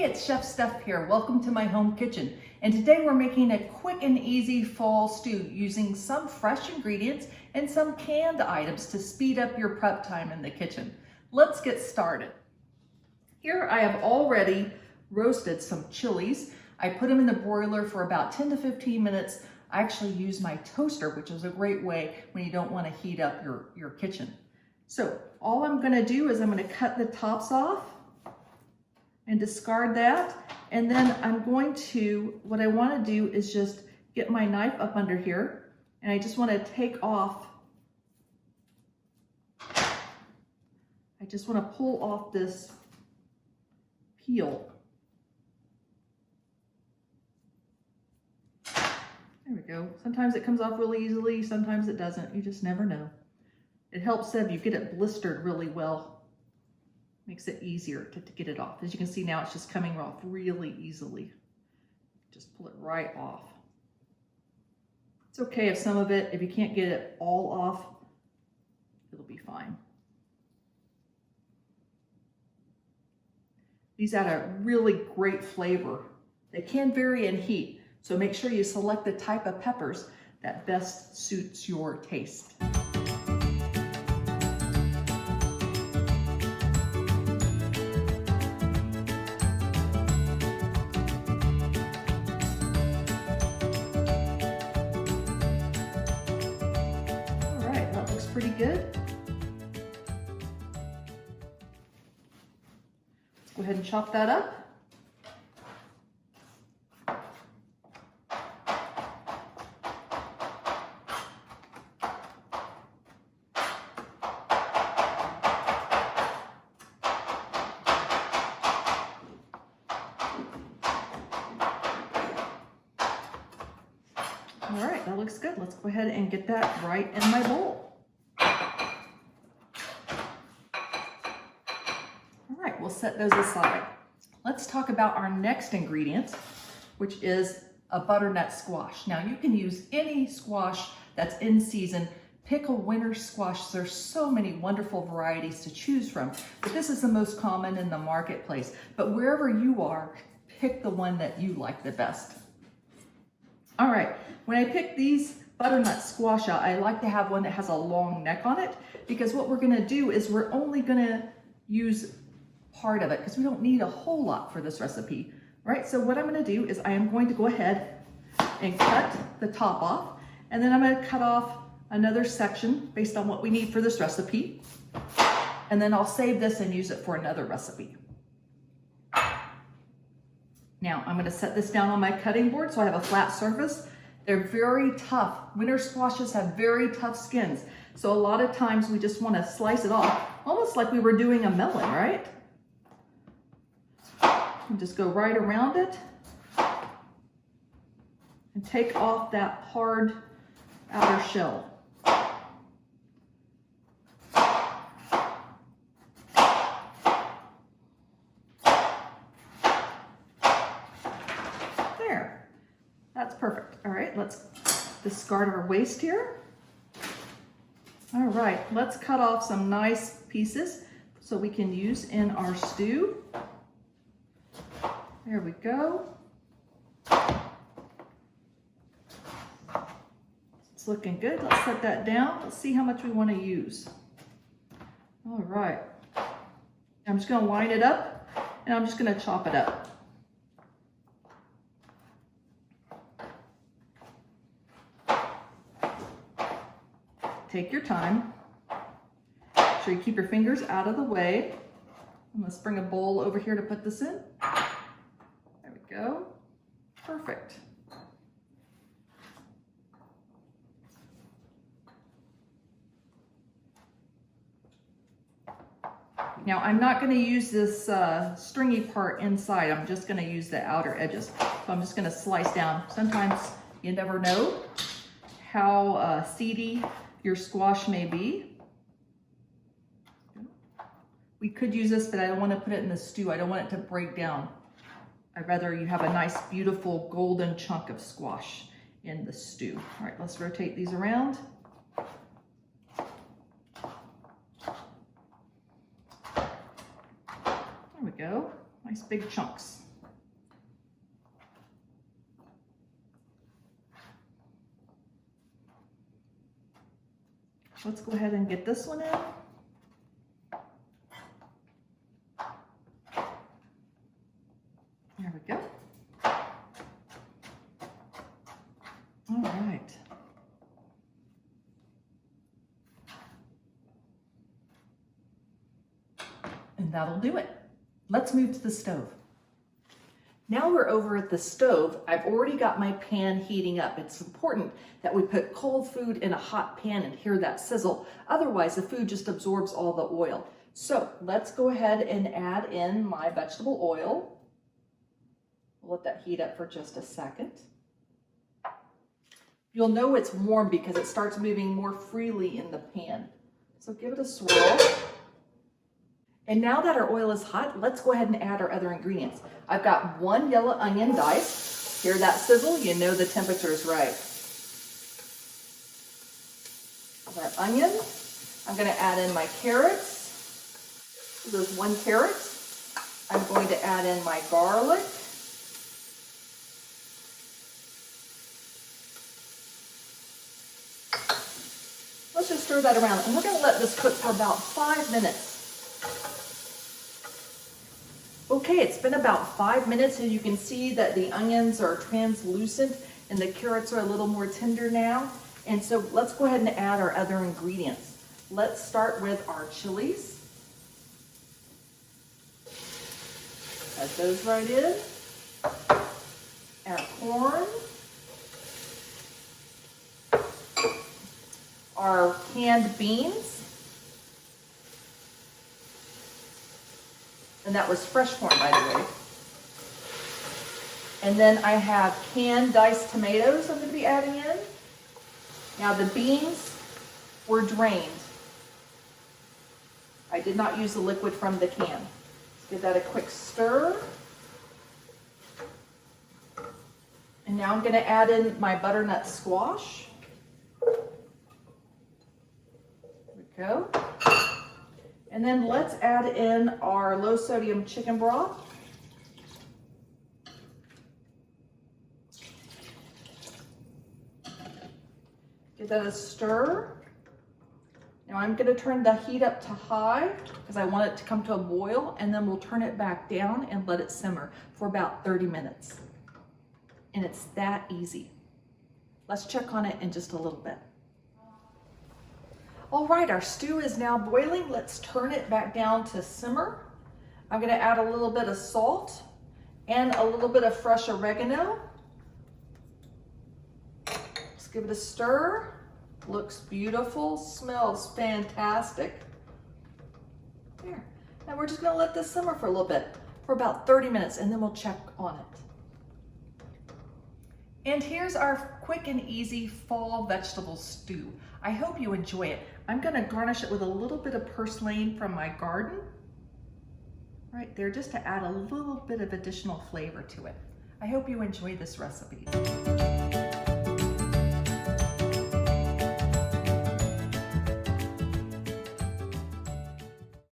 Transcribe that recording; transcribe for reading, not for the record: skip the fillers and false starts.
Hey, it's Chef Steph here. Welcome to my home kitchen. And today we're making a quick and easy fall stew using some fresh ingredients and some canned items to speed up your prep time in the kitchen. Let's get started. Here I have already roasted some chilies. I put them in the broiler for about 10 to 15 minutes. I actually use my toaster, which is a great way when you don't want to heat up your kitchen. So all I'm going to do is I'm going to cut the tops off and discard that. And then I'm going to, what I want to do is just get my knife up under here, and I just want to take off, I just want to pull off this peel. There we go. Sometimes it comes off really easily, sometimes it doesn't. You just never know. It helps if you get it blistered really well. Makes it easier to get it off. As you can see now, it's just coming off really easily. Just pull it right off. It's okay if some of it, if you can't get it all off, it'll be fine. These add a really great flavor. They can vary in heat, so make sure you select the type of peppers that best suits your taste. Pretty good. Let's go ahead and chop that up. All right, that looks good. Let's go ahead and get that right in my bowl. We'll set those aside. Let's talk about our next ingredient, which is a butternut squash. Now you can use any squash that's in season. Pick a winter squash. There's so many wonderful varieties to choose from, but this is the most common in the marketplace. But wherever you are, pick the one that you like the best. All right, when I pick these butternut squash out, I like to have one that has a long neck on it, because what we're gonna do is we're only gonna use part of it because we don't need a whole lot for this recipe, right? So what I'm going to do is I am going to go ahead and cut the top off, and then I'm going to cut off another section based on what we need for this recipe, and then I'll save this and use it for another recipe. Now I'm going to set this down on my cutting board so I have a flat surface. They're very tough. Winter squashes have very tough skins, so a lot of times we just want to slice it off almost like we were doing a melon, right? And just go right around it and take off that hard outer shell. There, that's perfect. All right, let's discard our waste here. All right, let's cut off some nice pieces so we can use in our stew. There we go. It's looking good. Let's set that down. Let's see how much we want to use. All right. I'm just going to line it up, and I'm just going to chop it up. Take your time. Make sure you keep your fingers out of the way. And let's bring a bowl over here to put this in. Go. Perfect. Now I'm not going to use this stringy part inside. I'm just going to use the outer edges. So I'm just going to slice down. Sometimes you never know how seedy your squash may be. We could use this, but I don't want to put it in the stew. I don't want it to break down. I'd rather you have a nice, beautiful golden chunk of squash in the stew. All right, let's rotate these around. There we go. Nice big chunks. Let's go ahead and get this one in. There we go. All right. And that'll do it. Let's move to the stove. Now we're over at the stove. I've already got my pan heating up. It's important that we put cold food in a hot pan and hear that sizzle. Otherwise, the food just absorbs all the oil. So let's go ahead and add in my vegetable oil. We'll let that heat up for just a second. You'll know it's warm because it starts moving more freely in the pan. So give it a swirl. And now that our oil is hot, let's go ahead and add our other ingredients. I've got 1 yellow onion diced. Hear that sizzle? You know the temperature is right. Our onion. I'm going to add in my carrots. There's 1 carrot. I'm going to add in my garlic. Let's just stir that around. And we're going to let this cook for about 5 minutes. Okay, it's been about 5 minutes and you can see that the onions are translucent and the carrots are a little more tender now. And so let's go ahead and add our other ingredients. Let's start with our chilies. Add those right in. Our corn. Our canned beans. And that was fresh corn, by the way. And then I have canned diced tomatoes I'm going to be adding in. Now the beans were drained. I did not use the liquid from the can. Let's give that a quick stir. And now I'm going to add in my butternut squash. There we go. And then let's add in our low sodium chicken broth. Give that a stir. Now I'm going to turn the heat up to high because I want it to come to a boil, and then we'll turn it back down and let it simmer for about 30 minutes. And it's that easy. Let's check on it in just a little bit. All right, our stew is now boiling. Let's turn it back down to simmer. I'm going to add a little bit of salt and a little bit of fresh oregano. Let's give it a stir. Looks beautiful, smells fantastic. There. And we're just going to let this simmer for a little bit, for about 30 minutes, and then we'll check on it. And here's our quick and easy fall vegetable stew. I hope you enjoy it. I'm going to garnish it with a little bit of purslane from my garden right there, just to add a little bit of additional flavor to it. I hope you enjoy this recipe.